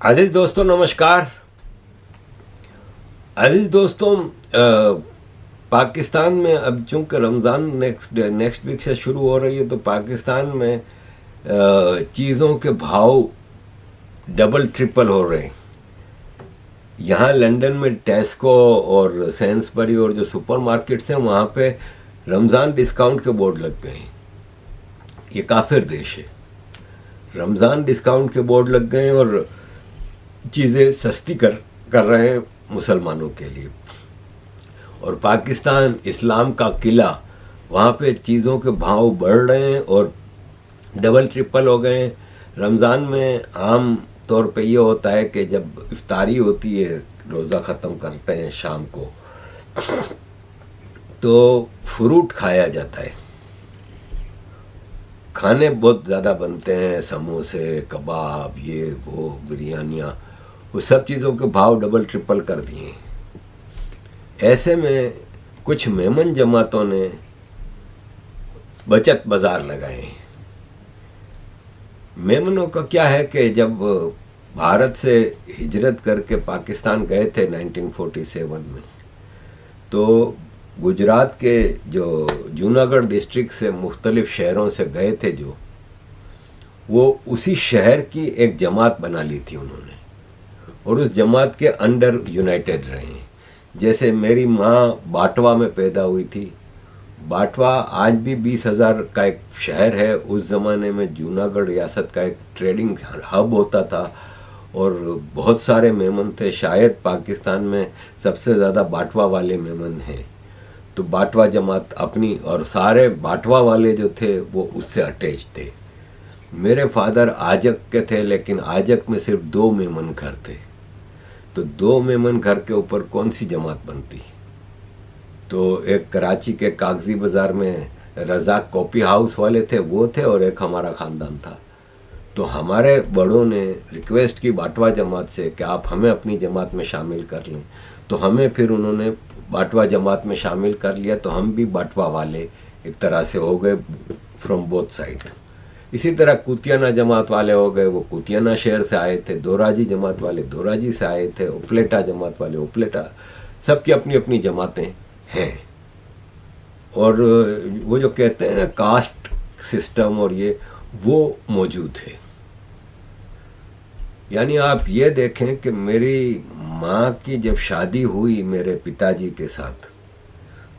अजीज दोस्तों नमस्कार। अजीज दोस्तों, पाकिस्तान में अब चूंकि रमज़ान नेक्स्ट वीक से शुरू हो रही है, तो पाकिस्तान में चीज़ों के भाव डबल ट्रिपल हो रहे हैं। यहाँ लंदन में टेस्को और सेंसबरी और जो सुपरमार्केट्स हैं वहाँ पे रमज़ान डिस्काउंट के बोर्ड लग गए हैं। ये काफिर देश है, रमज़ान डिस्काउंट के बोर्ड लग गए हैं और चीज़ें सस्ती कर रहे हैं मुसलमानों के लिए। और पाकिस्तान इस्लाम का किला, वहाँ पे चीज़ों के भाव बढ़ रहे हैं और डबल ट्रिपल हो गए हैं। रमज़ान में आम तौर पे ये होता है कि जब इफ्तारी होती है, रोज़ा ख़त्म करते हैं शाम को, तो फ्रूट खाया जाता है। खाने बहुत ज़्यादा बनते हैं, समोसे, कबाब, ये वो, बिरयानियाँ, वो सब चीज़ों के भाव डबल ट्रिपल कर दिए। ऐसे में कुछ मेमन जमातों ने बचत बाज़ार लगाए। मेमनों का क्या है कि जब भारत से हिजरत करके पाकिस्तान गए थे 1947 में, तो गुजरात के जो जूनागढ़ डिस्ट्रिक्ट से मुख्तलिफ शहरों से गए थे, जो वो उसी शहर की एक जमात बना ली थी उन्होंने, और उस जमात के अंडर यूनाइटेड रहे। जैसे मेरी माँ बाटवा में पैदा हुई थी। बाटवा आज भी 20,000 का एक शहर है। उस ज़माने में जूनागढ़ रियासत का एक ट्रेडिंग हब होता था और बहुत सारे मेमन थे। शायद पाकिस्तान में सबसे ज़्यादा बाटवा वाले मेमन हैं। तो बाटवा जमात अपनी, और सारे बाटवा वाले जो थे वो उससे अटैच थे। मेरे फादर आजक के थे, लेकिन आजक में सिर्फ 2 मेमन घर थे। तो 2 मेमन घर के ऊपर कौन सी जमात बनती? तो एक कराची के कागजी बाज़ार में रज़ाक कॉफ़ी हाउस वाले थे, वो थे, और एक हमारा ख़ानदान था। तो हमारे बड़ों ने रिक्वेस्ट की बाटवा जमात से कि आप हमें अपनी जमात में शामिल कर लें। तो हमें फिर उन्होंने बाटवा जमात में शामिल कर लिया। तो हम भी बाटवा वाले एक तरह से हो गए, फ्रॉम बोथ साइड। इसी तरह कुतियाना जमात वाले हो गए, वो कुतियाना शहर से आए थे। दोराजी जमात वाले दोराजी से आए थे। उपलेटा जमात वाले उपलेटा। सबकी अपनी अपनी जमातें हैं। और वो जो कहते हैं ना कास्ट सिस्टम, और ये वो मौजूद है। यानी आप ये देखें कि मेरी माँ की जब शादी हुई मेरे पिताजी के साथ,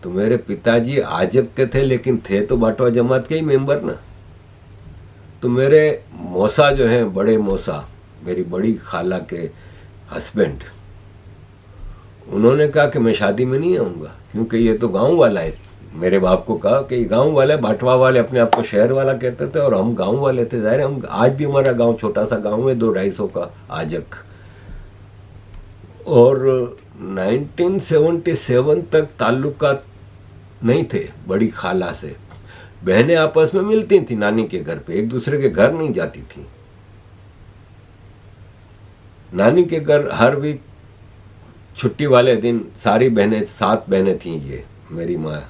तो मेरे पिताजी आजक के थे, लेकिन थे तो बाटवा जमात के ही मेंबर ना। तो मेरे मौसा जो हैं, बड़े मौसा, मेरी बड़ी खाला के हस्बैंड, उन्होंने कहा कि मैं शादी में नहीं आऊँगा, क्योंकि ये तो गांव वाला है। मेरे बाप को कहा कि गांव वाला है। बाटवा वाले अपने आप को शहर वाला कहते थे और हम गांव वाले थे। ज़ाहिर है, हम आज भी, हमारा गांव छोटा सा गांव है, 200-250 का आजक। और 1977 तक ताल्लुकात नहीं थे बड़ी खाला से। बहनें आपस में मिलती थी नानी के घर पे, एक दूसरे के घर नहीं जाती थी। नानी के घर हर वीक छुट्टी वाले दिन सारी बहनें, 7 बहनें थीं, ये मेरी माँ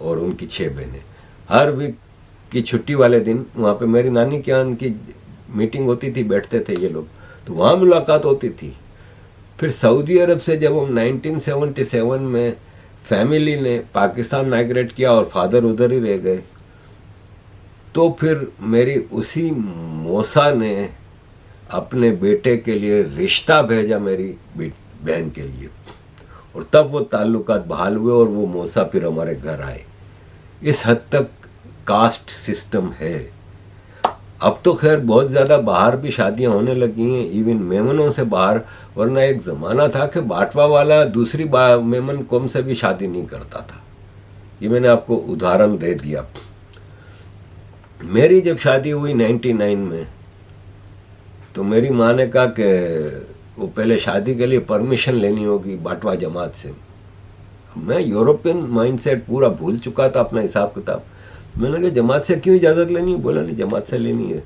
और उनकी 6 बहनें, हर वीक की छुट्टी वाले दिन वहाँ पे मेरी नानी के यहाँ उनकी मीटिंग होती थी, बैठते थे ये लोग, तो वहाँ मुलाकात होती थी। फिर सऊदी अरब से जब हम 1977 में फैमिली ने पाकिस्तान माइग्रेट किया और फादर उधर ही रह गए, तो फिर मेरी उसी मौसा ने अपने बेटे के लिए रिश्ता भेजा मेरी बहन के लिए, और तब वो ताल्लुकात बहाल हुए और वो मौसा फिर हमारे घर आए। इस हद तक कास्ट सिस्टम है। अब तो खैर बहुत ज़्यादा बाहर भी शादियां होने लगी हैं, इवन मेमनों से बाहर। वरना एक ज़माना था कि बाटवा वाला दूसरी मेमन कौम से भी शादी नहीं करता था। ये मैंने आपको उदाहरण दे दिया। मेरी जब शादी हुई 99 में, तो मेरी माँ ने कहा कि वो पहले शादी के लिए परमिशन लेनी होगी बाटवा जमात से। मैं यूरोपियन माइंडसेट पूरा भूल चुका था, अपना हिसाब किताब। मैंने कहा जमात से क्यों इजाज़त लेनी है? बोला नहीं, जमात से लेनी है।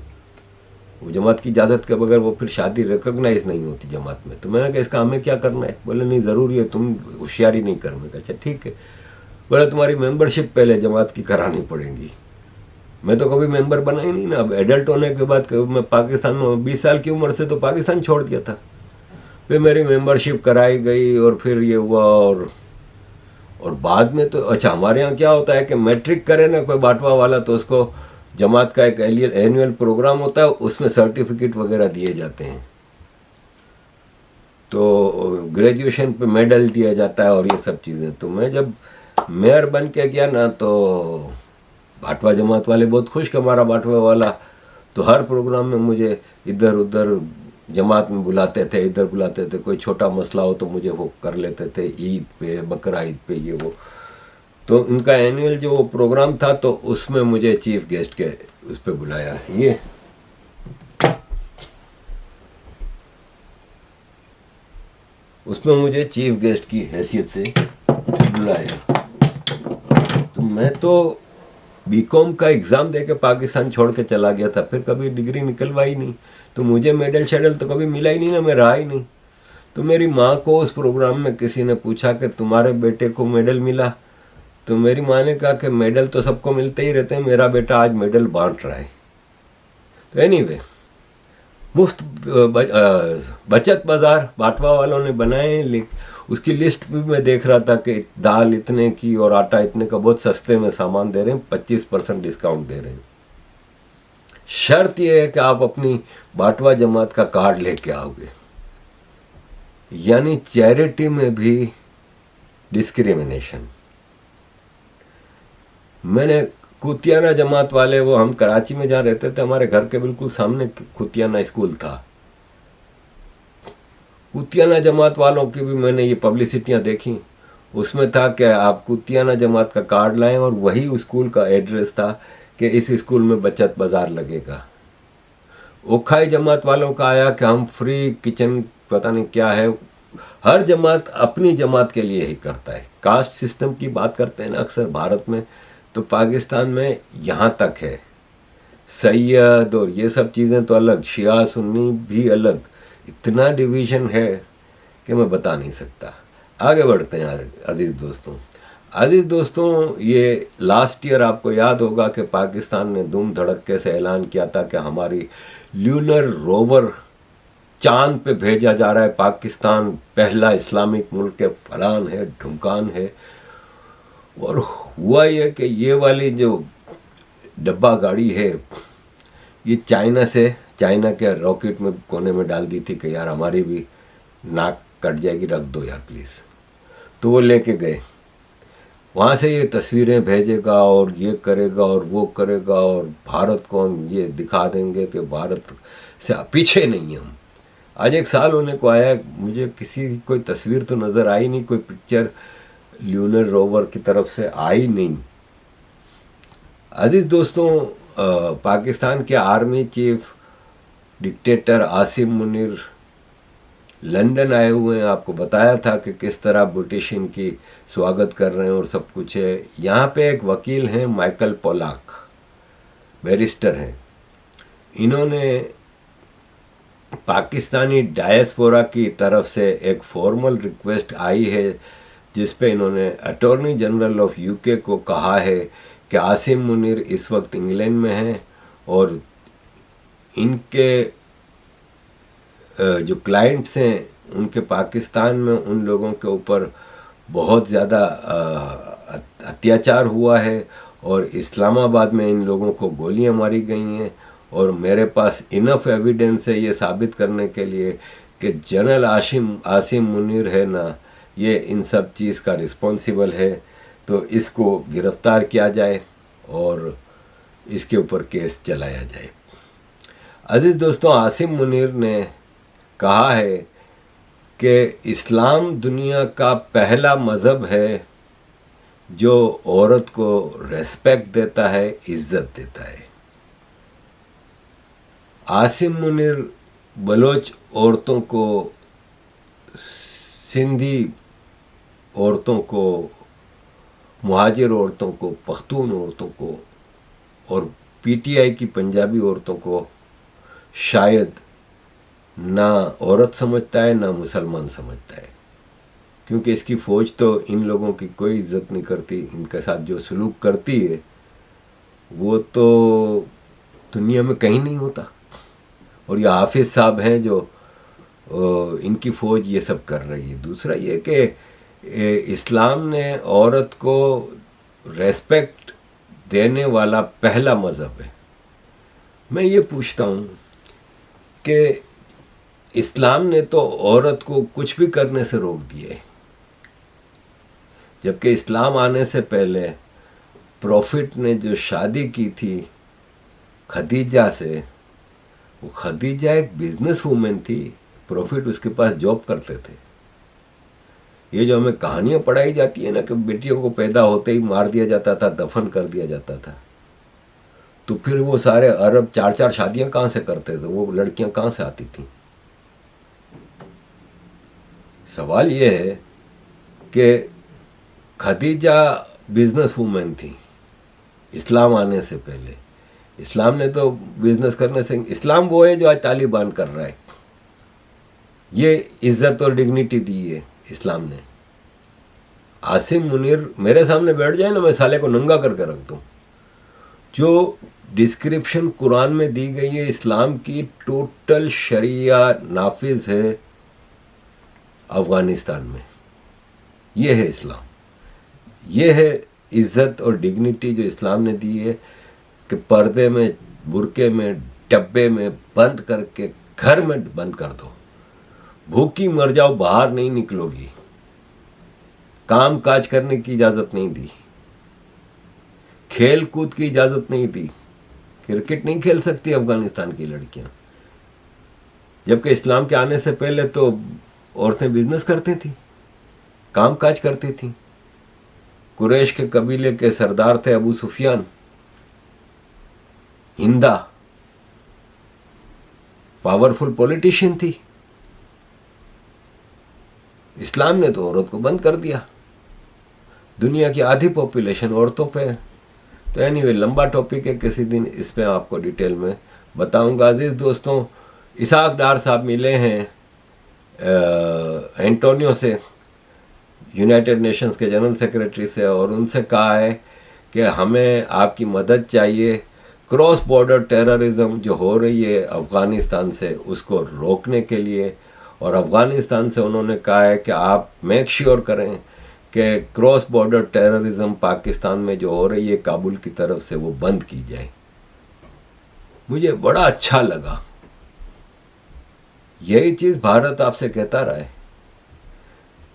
वो जमात की इजाज़त के बगैर वो फिर शादी रिकॉग्नाइज नहीं होती जमात में। तो मैंने कहा इसका हमें क्या करना है? बोले नहीं, ज़रूरी है, तुम होशियारी नहीं कर। मैं कहा अच्छा ठीक है। बोला तुम्हारी मेंबरशिप पहले जमात की करानी पड़ेगी। मैं तो कभी मेंबर बना ही नहीं ना। अब एडल्ट होने के बाद मैं पाकिस्तान में 20 साल की उम्र से तो पाकिस्तान छोड़ दिया था। फिर मेरी मेंबरशिप कराई गई और फिर ये हुआ। और बाद में तो अच्छा, हमारे यहाँ क्या होता है कि मैट्रिक करे ना कोई बाटवा वाला, तो उसको जमात का एक एनुअल प्रोग्राम होता है, उसमें सर्टिफिकेट वगैरह दिए जाते हैं। तो ग्रेजुएशन पे मेडल दिया जाता है और ये सब चीज़ें। तो मैं जब मेयर बन के गया ना, तो बाटवा जमात वाले बहुत खुश कि हमारा बाटवा वाला तो हर प्रोग्राम में मुझे इधर उधर जमात में बुलाते थे, इधर बुलाते थे। कोई छोटा मसला हो तो मुझे वो कर लेते थे, ईद पे, बकरा ईद पे, ये वो। तो इनका एनुअल जो प्रोग्राम था, तो उसमें मुझे चीफ गेस्ट के उस पर बुलाया। ये उसमें मुझे चीफ गेस्ट की हैसियत से बुलाया। तो मैं तो बीकॉम का एग्ज़ाम देके पाकिस्तान छोड़ के चला गया था, फिर कभी डिग्री निकलवाई नहीं। तो मुझे मेडल शेडल तो कभी मिला ही नहीं ना, मैं रहा ही नहीं। तो मेरी माँ को उस प्रोग्राम में किसी ने पूछा कि तुम्हारे बेटे को मेडल मिला? तो मेरी माँ ने कहा कि मेडल तो सबको मिलते ही रहते हैं, मेरा बेटा आज मेडल बांट रहा है। तो एनीवे, मुफ्त बचत बाज़ार बाटवा वालों ने बनाए। उसकी लिस्ट भी मैं देख रहा था कि दाल इतने की और आटा इतने का, बहुत सस्ते में सामान दे रहे हैं, 25% डिस्काउंट दे रहे हैं। शर्त यह है कि आप अपनी बाटवा जमात का कार्ड लेके आओगे। यानी चैरिटी में भी डिस्क्रिमिनेशन। मैंने कुतियाना जमात वाले, वो हम कराची में जहाँ रहते थे, हमारे घर के बिल्कुल सामने कुतियाना स्कूल था। कुतियाना जमात वालों की भी मैंने ये पब्लिसिटियाँ देखी। उसमें था कि आप कुतियाना जमात का कार्ड लाएं, और वही स्कूल का एड्रेस था कि इस स्कूल में बचत बाज़ार लगेगा। ओखाई जमात वालों का आया कि हम फ्री किचन, पता नहीं क्या है। हर जमात अपनी जमात के लिए ही करता है। कास्ट सिस्टम की बात करते हैं ना अक्सर भारत में, तो पाकिस्तान में यहाँ तक है। सैयद और ये सब चीज़ें तो अलग, शिया सुन्नी भी अलग, इतना डिवीज़न है कि मैं बता नहीं सकता। आगे बढ़ते हैं अजीज़ दोस्तों, ये लास्ट ईयर आपको याद होगा कि पाकिस्तान ने धूम धड़क्के से ऐलान किया था कि हमारी ल्यूनर रोवर चांद पे भेजा जा रहा है। पाकिस्तान पहला इस्लामिक मुल्क के फलान है, ढुमकान है। और हुआ ये कि ये वाली जो डब्बा गाड़ी है, ये चाइना के रॉकेट में कोने में डाल दी थी कि यार हमारी भी नाक कट जाएगी, रख दो यार प्लीज़। तो वो लेके गए, वहाँ से ये तस्वीरें भेजेगा और ये करेगा और वो करेगा, और भारत को हम ये दिखा देंगे कि भारत से पीछे नहीं हम। आज 1 साल होने को आया, मुझे कोई तस्वीर तो नज़र आई नहीं, कोई पिक्चर ल्यूनर रोवर की तरफ से आई नहीं। अजीज़ दोस्तों, पाकिस्तान के army chief dictator Asim Munir London आए हुए हैं। आपको बताया था कि किस तरह ब्रिटिश इनकी स्वागत कर रहे हैं और सब कुछ है। यहाँ पे एक वकील हैं माइकल पोलाक, बैरिस्टर हैं। इन्होंने पाकिस्तानी डायस्पोरा की तरफ से एक फॉर्मल रिक्वेस्ट आई है, जिस पे इन्होंने अटॉर्नी जनरल ऑफ यूके को कहा है कि आसिम मुनीर इस वक्त इंग्लैंड में हैं और इनके जो क्लाइंट्स हैं उनके पाकिस्तान में उन लोगों के ऊपर बहुत ज़्यादा अत्याचार हुआ है और इस्लामाबाद में इन लोगों को गोलियां मारी गई हैं। और मेरे पास इनफ एविडेंस है ये साबित करने के लिए कि जनरल आसिम मुनीर है ना, ये इन सब चीज़ का रिस्पॉन्सिबल है। तो इसको गिरफ़्तार किया जाए और इसके ऊपर केस चलाया जाए। अजीज़ दोस्तों, आसिम मुनीर ने कहा है कि इस्लाम दुनिया का पहला मज़हब है जो औरत को रेस्पेक्ट देता है, इज़्ज़त देता है। आसिम मुनीर बलोच औरतों को, सिंधी औरतों को, मुहाजिर औरतों को, पख्तून औरतों को और पीटीआई की पंजाबी औरतों को शायद ना औरत समझता है ना मुसलमान समझता है, क्योंकि इसकी फ़ौज तो इन लोगों की कोई इज्जत नहीं करती। इनके साथ जो सलूक करती है वो तो दुनिया में कहीं नहीं होता। और ये हाफिज साहब हैं जो इनकी फौज ये सब कर रही है। दूसरा ये कि इस्लाम ने औरत को रेस्पेक्ट देने वाला पहला मज़हब है। मैं ये पूछता हूँ कि इस्लाम ने तो औरत को कुछ भी करने से रोक दिए, जबकि इस्लाम आने से पहले प्रॉफिट ने जो शादी की थी खदीजा से, वो खदीजा एक बिजनेस वूमेन थी, प्रॉफिट उसके पास जॉब करते थे। ये जो हमें कहानियाँ पढ़ाई जाती है ना कि बेटियों को पैदा होते ही मार दिया जाता था, दफन कर दिया जाता था, तो फिर वो सारे अरब 4-4 शादियाँ कहाँ से करते थे? वो लड़कियाँ कहाँ से आती थी? सवाल ये है कि खदीजा बिजनेस वूमेन थी इस्लाम आने से पहले। इस्लाम ने तो बिजनेस करने से, इस्लाम वो है जो आज तालिबान कर रहा है। ये इज्जत और डिग्निटी दी है इस्लाम ने। आसिम मुनीर मेरे सामने बैठ जाए ना, मैं साले को नंगा करके रख दूँ। जो डिस्क्रिप्शन कुरान में दी गई है इस्लाम की, टोटल शरिया नाफिज है अफगानिस्तान में। ये है इस्लाम, ये है इज्जत और डिग्निटी जो इस्लाम ने दी है कि पर्दे में, बुरके में, डब्बे में बंद करके घर में बंद कर दो। भूखी मर जाओ, बाहर नहीं निकलोगी। काम काज करने की इजाज़त नहीं दी, खेल कूद की इजाज़त नहीं दी। क्रिकेट नहीं खेल सकती अफगानिस्तान की लड़कियां, जबकि इस्लाम के आने से पहले तो औरतें बिजनेस करती थी, काम काज करती थी। कुरैश के कबीले के सरदार थे अबू सुफियान, हिंदा पावरफुल पॉलिटिशियन थी। इस्लाम ने तो औरत को बंद कर दिया। दुनिया की आधी पॉपुलेशन औरतों पे है। तो एनीवे लंबा टॉपिक है, किसी दिन इस पे आपको डिटेल में बताऊंगा। अजीज दोस्तों, इसाक डार साहब मिले हैं एंटोनियो से, यूनाइटेड नेशंस के जनरल सेक्रेटरी से, और उनसे कहा है कि हमें आपकी मदद चाहिए क्रॉस बॉर्डर टेररिज्म जो हो रही है अफ़गानिस्तान से, उसको रोकने के लिए। और अफ़गानिस्तान से उन्होंने कहा है कि आप मेक श्योर करें कि क्रॉस बॉर्डर टेररिज्म पाकिस्तान में जो हो रही है काबुल की तरफ से, वो बंद की जाए। मुझे बड़ा अच्छा लगा। यही चीज़ भारत आपसे कहता रहा है।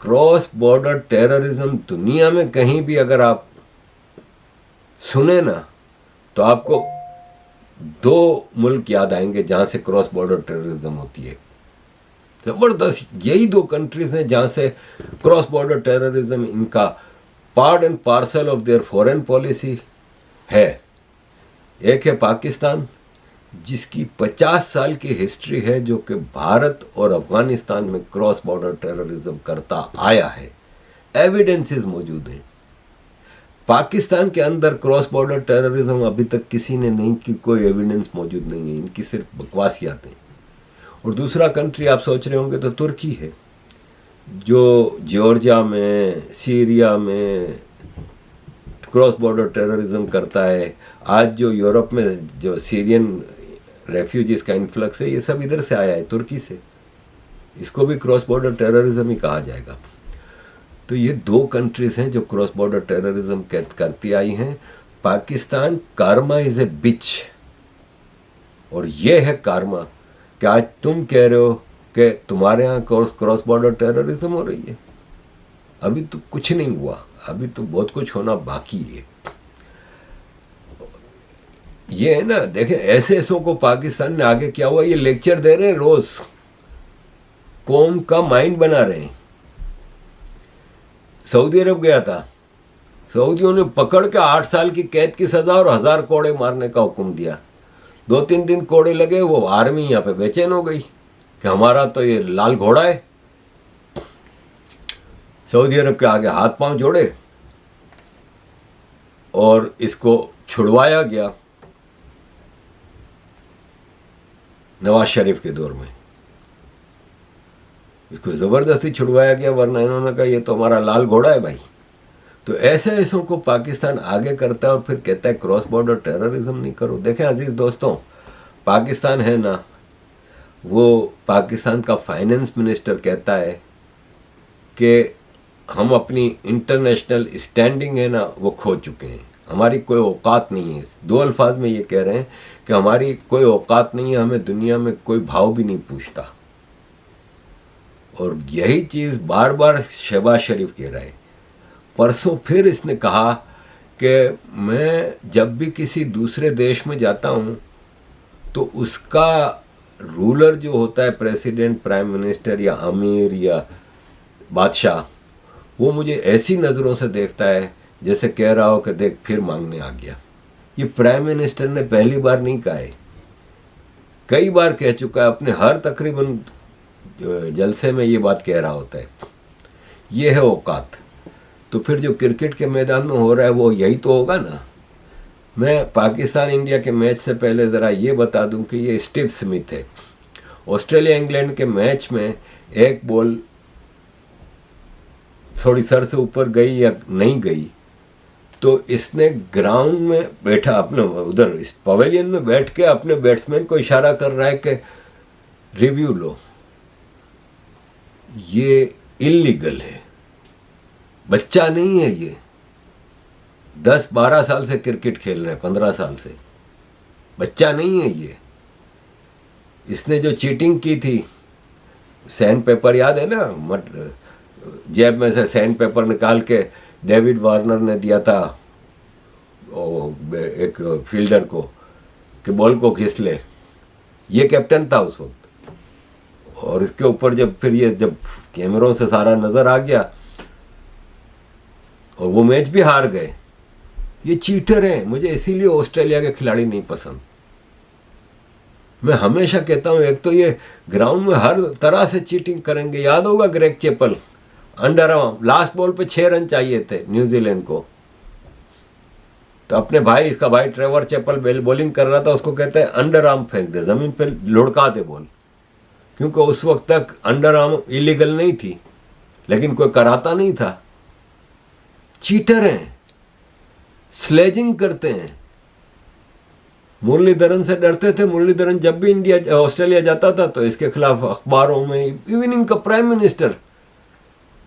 क्रॉस बॉर्डर टेररिज्म दुनिया में कहीं भी अगर आप सुने ना, तो आपको 2 मुल्क याद आएंगे जहां से क्रॉस बॉर्डर टेररिज्म होती है। जबरदस्त यही 2 कंट्रीज हैं जहां से क्रॉस बॉर्डर टेररिज्म इनका part and parcel of their foreign policy है। एक है पाकिस्तान, जिसकी 50 साल की हिस्ट्री है, जो कि भारत और अफगानिस्तान में क्रॉस बॉर्डर टेररिज्म करता आया है। एविडेंसेस मौजूद हैं। पाकिस्तान के अंदर क्रॉस बॉर्डर टेररिज्म अभी तक किसी ने नहीं की, कोई एविडेंस मौजूद नहीं है, इनकी सिर्फ बकवासियात हैं। और दूसरा कंट्री आप सोच रहे होंगे तो तुर्की है, जो जॉर्जिया में, सीरिया में क्रॉस बॉर्डर टेररिज्म करता है। आज जो यूरोप में जो सीरियन रेफ्यूजीज का इन्फ्लक्स है, ये सब इधर से आया है, तुर्की से। इसको भी क्रॉस बॉर्डर टेररिज्म ही कहा जाएगा। तो ये 2 कंट्रीज हैं जो क्रॉस बॉर्डर टेररिज्म करती आई हैं। पाकिस्तान, कार्मा इज ए बिच, और ये है कार्मा कि आज तुम कह रहे हो कि तुम्हारे यहाँ क्रॉस बॉर्डर टेररिज्म हो रही है। अभी तो कुछ नहीं हुआ, अभी तो बहुत कुछ होना बाकी है। ये है ना, देखें ऐसे को पाकिस्तान ने आगे क्या हुआ, ये लेक्चर दे रहे हैं रोज, कौम का माइंड बना रहे हैं। सऊदी अरब गया था, सऊदियों ने पकड़ के 8 साल की कैद की सजा और 1000 कोड़े मारने का हुक्म दिया। 2-3 दिन कोड़े लगे, वो आर्मी यहाँ पे बेचैन हो गई कि हमारा तो ये लाल घोड़ा है। सऊदी अरब के आगे हाथ पांव जोड़े और इसको छुड़वाया गया नवाज शरीफ के दौर में। इसको जबरदस्ती छुड़वाया गया, वरना इन्होंने कहा ये तो हमारा लाल घोड़ा है भाई, तो ऐसे ऐसों को पाकिस्तान आगे करता है और फिर कहता है क्रॉस बॉर्डर टेररिज्म नहीं करो। देखें अजीज दोस्तों, पाकिस्तान है ना, वो पाकिस्तान का फाइनेंस मिनिस्टर कहता है कि हम अपनी इंटरनेशनल स्टैंडिंग है ना वो खो चुके हैं, हमारी कोई औकात नहीं है। दो अल्फाज में ये कह रहे हैं कि हमारी कोई औकात नहीं है, हमें दुनिया में कोई भाव भी नहीं पूछता। और यही चीज़ बार बार शहबाज शरीफ कह रहा है। परसों फिर इसने कहा कि मैं जब भी किसी दूसरे देश में जाता हूँ तो उसका रूलर जो होता है, प्रेसिडेंट, प्राइम मिनिस्टर या अमीर या बादशाह, वो मुझे ऐसी नज़रों से देखता है जैसे कह रहा हो कि देख फिर मांगने आ गया। ये प्राइम मिनिस्टर ने पहली बार नहीं कहा है, कई बार कह चुका है, अपने हर तकरीबन जलसे में ये बात कह रहा होता है। ये है औकात। तो फिर जो क्रिकेट के मैदान में हो रहा है वो यही तो होगा ना। मैं पाकिस्तान इंडिया के मैच से पहले ज़रा ये बता दूं कि ये स्टीव स्मिथ है। ऑस्ट्रेलिया इंग्लैंड के मैच में एक बॉल थोड़ी सर से ऊपर गई या नहीं गई तो इसने ग्राउंड में बैठा, अपने उधर इस पवेलियन में बैठ के अपने बैट्समैन को इशारा कर रहा है कि रिव्यू लो। ये इल्लीगल है, बच्चा नहीं है ये, 10-12 साल से क्रिकेट खेल रहे हैं, 15 साल से, बच्चा नहीं है ये। इसने जो चीटिंग की थी, सैंड पेपर याद है ना, जेब में से सैंड पेपर निकाल के डेविड वार्नर ने दिया था एक फील्डर को कि बॉल को खींच ले, ये कैप्टन था उस वक्त। और इसके ऊपर जब फिर ये जब कैमरों से सारा नज़र आ गया और वो मैच भी हार गए। ये चीटर हैं, मुझे इसीलिए ऑस्ट्रेलिया के खिलाड़ी नहीं पसंद। मैं हमेशा कहता हूं, एक तो ये ग्राउंड में हर तरह से चीटिंग करेंगे। याद होगा Greg Chappell, under arm, last ball पे 6 रन चाहिए थे न्यूजीलैंड को, तो अपने भाई, इसका भाई ट्रेवर चैपल बॉलिंग कर रहा था, उसको कहते हैं अंडर आर्म फेंक दे, जमीन पे लुढ़का दे बॉल, क्योंकि उस वक्त तक अंडर आर्म इलीगल नहीं थी, लेकिन कोई कराता नहीं था। चीटर हैं, स्लेजिंग करते हैं। मुरलीधरन से डरते थे। मुरलीधरन जब भी इंडिया ऑस्ट्रेलिया जाता था तो इसके खिलाफ अखबारों में, इवन इनका प्राइम मिनिस्टर।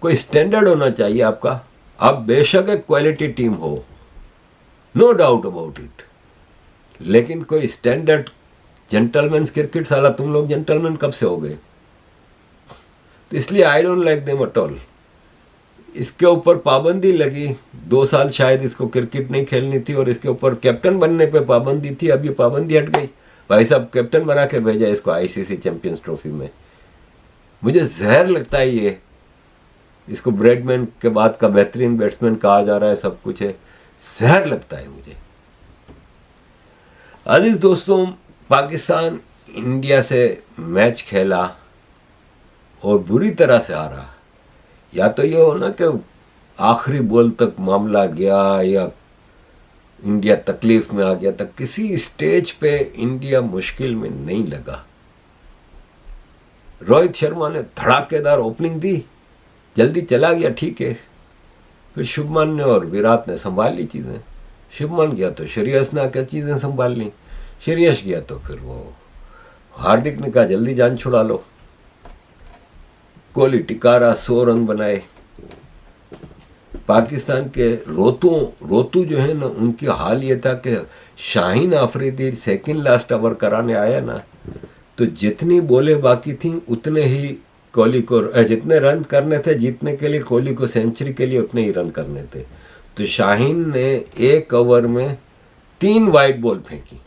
कोई स्टैंडर्ड होना चाहिए आपका। आप बेशक एक क्वालिटी टीम हो, नो डाउट अबाउट इट, लेकिन कोई स्टैंडर्ड जेंटलमैन क्रिकेट, साला तुम लोग जेंटलमैन कब से हो गए? तो इसलिए I don't like them at all. इसके ऊपर पाबंदी लगी, 2 साल शायद इसको क्रिकेट नहीं खेलनी थी और इसके ऊपर कैप्टन बनने पे पाबंदी थी। अब ये पाबंदी हट गई, भाई साहब कैप्टन बना के भेजा इसको आईसीसी चैंपियंस ट्रॉफी में। मुझे जहर लगता है ये, इसको ब्रैडमैन के बाद का बेहतरीन बैट्समैन कहा जा रहा है, सब कुछ है, जहर लगता है मुझे। अजीज दोस्तों, पाकिस्तान इंडिया से मैच खेला और बुरी तरह से हारा। या तो ये हो ना कि आखिरी बॉल तक मामला गया या इंडिया तकलीफ में आ गया, तक किसी स्टेज पे इंडिया मुश्किल में नहीं लगा। रोहित शर्मा ने धड़ाकेदार ओपनिंग दी, जल्दी चला गया, ठीक है। फिर शुभमन ने और विराट ने संभाल ली चीज़ें। शुभमन गया तो श्रेयस ने आकर चीज़ें संभाल ली, श्रेयस गया तो फिर वो हार्दिक ने कहा जल्दी जान छुड़ा लो। कोहली टिकारा, 100 रन बनाए। पाकिस्तान के रोतू जो है ना, उनकी हाल ये था कि Shaheen Afridi second last over कराने आया ना, तो जितनी बॉलें बाकी थी उतने ही कोहली को, जितने रन करने थे जीतने के लिए, कोहली को सेंचुरी के लिए उतने ही रन करने थे। तो शाहीन ने 1 ओवर में 3 वाइड बॉल फेंकी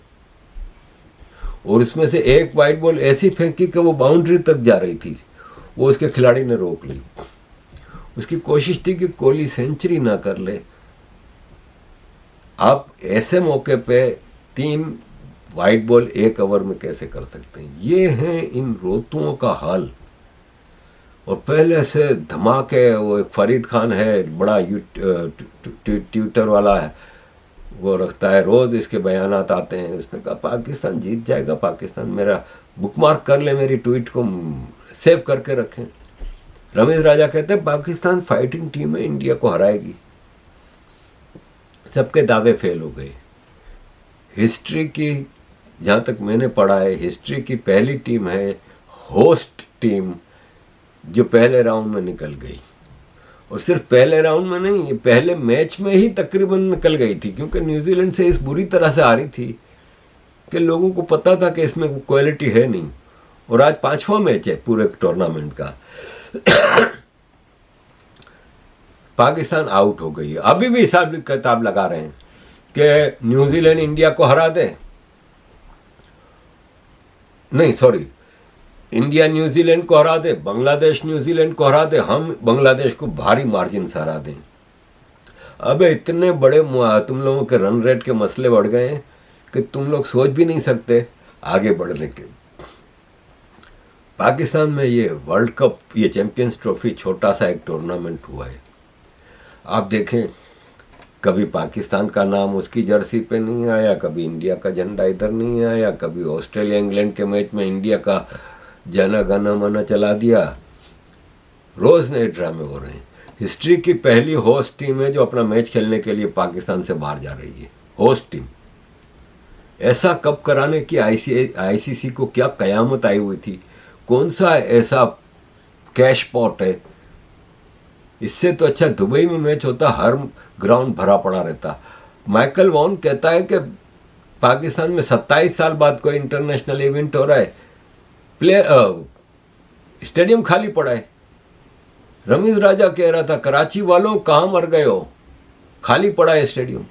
और उसमें से 1 वाइड बॉल ऐसी फेंकी कि वो बाउंड्री तक जा रही थी, वो उसके खिलाड़ी ने रोक ली। उसकी कोशिश थी कि कोहली सेंचुरी ना कर ले। आप ऐसे मौके पे 3 वाइड बॉल 1 ओवर में कैसे कर सकते हैं? ये हैं इन रोतुओं का हाल। और पहले से धमाके, वो एक फरीद खान है, बड़ा ट्विटर वाला है, वो रखता है, रोज़ इसके बयानात आते हैं। उसने कहा पाकिस्तान जीत जाएगा, पाकिस्तान, मेरा बुकमार्क कर ले, मेरी ट्वीट को सेव करके रखें। रमेश राजा कहते हैं पाकिस्तान फाइटिंग टीम है, इंडिया को हराएगी। सबके दावे फेल हो गए। हिस्ट्री की, जहाँ तक मैंने पढ़ा है, हिस्ट्री की पहली टीम है होस्ट टीम जो पहले राउंड में निकल गई। और सिर्फ पहले राउंड में नहीं, ये पहले मैच में ही तकरीबन निकल गई थी, क्योंकि न्यूजीलैंड से इस बुरी तरह से आ रही थी कि लोगों को पता था कि इसमें क्वालिटी है नहीं। और आज 5वां मैच है पूरे टूर्नामेंट का। पाकिस्तान आउट हो गई है। अभी भी हिसाब किताब लगा रहे हैं कि न्यूजीलैंड इंडिया को हरा दे, नहीं सॉरी, इंडिया न्यूजीलैंड को हरा दे, बांग्लादेश न्यूजीलैंड को हरा दे, हम बांग्लादेश को भारी मार्जिन से हरा दें। अब इतने बड़े तुम लोगों के रन रेट के मसले बढ़ गए हैं कि तुम लोग सोच भी नहीं सकते आगे बढ़ने के। पाकिस्तान में ये वर्ल्ड कप, ये चैंपियंस ट्रॉफी छोटा सा एक टूर्नामेंट हुआ है। आप देखें, कभी पाकिस्तान का नाम उसकी जर्सी पे नहीं आया, कभी इंडिया का झंडा इधर नहीं आया, कभी ऑस्ट्रेलिया इंग्लैंड के मैच में इंडिया का जन गण मन चला दिया। रोज नए ड्रामे हो रहे हैं। हिस्ट्री की पहली होस्ट टीम है जो अपना मैच खेलने के लिए पाकिस्तान से बाहर जा रही है, होस्ट टीम। ऐसा कब कराने की आईसीसी को क्या कयामत आई हुई थी? कौन सा ऐसा कैश पॉट है? इससे तो अच्छा दुबई में मैच होता, हर ग्राउंड भरा पड़ा रहता। माइकल वॉन कहता है कि पाकिस्तान में 27 साल बाद कोई इंटरनेशनल इवेंट हो रहा है, स्टेडियम खाली पड़ा है। रमीज राजा कह रहा था, कराची वालों कहाँ मर गए हो, खाली पड़ा है स्टेडियम।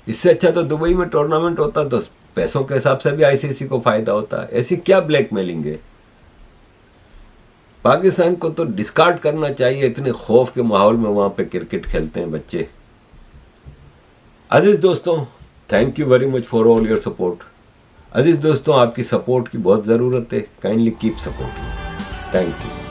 इससे अच्छा तो दुबई में टूर्नामेंट होता तो पैसों के हिसाब से भी आईसीसी को फायदा होता। ऐसी क्या ब्लैकमेलिंग है? पाकिस्तान को तो डिस्कार्ड करना चाहिए। इतने खौफ के माहौल में वहां पे क्रिकेट खेलते हैं बच्चे। अजीज दोस्तों, thank you very much for all your support. अजीज दोस्तों, आपकी सपोर्ट की बहुत ज़रूरत है। Kindly keep supporting. Thank you.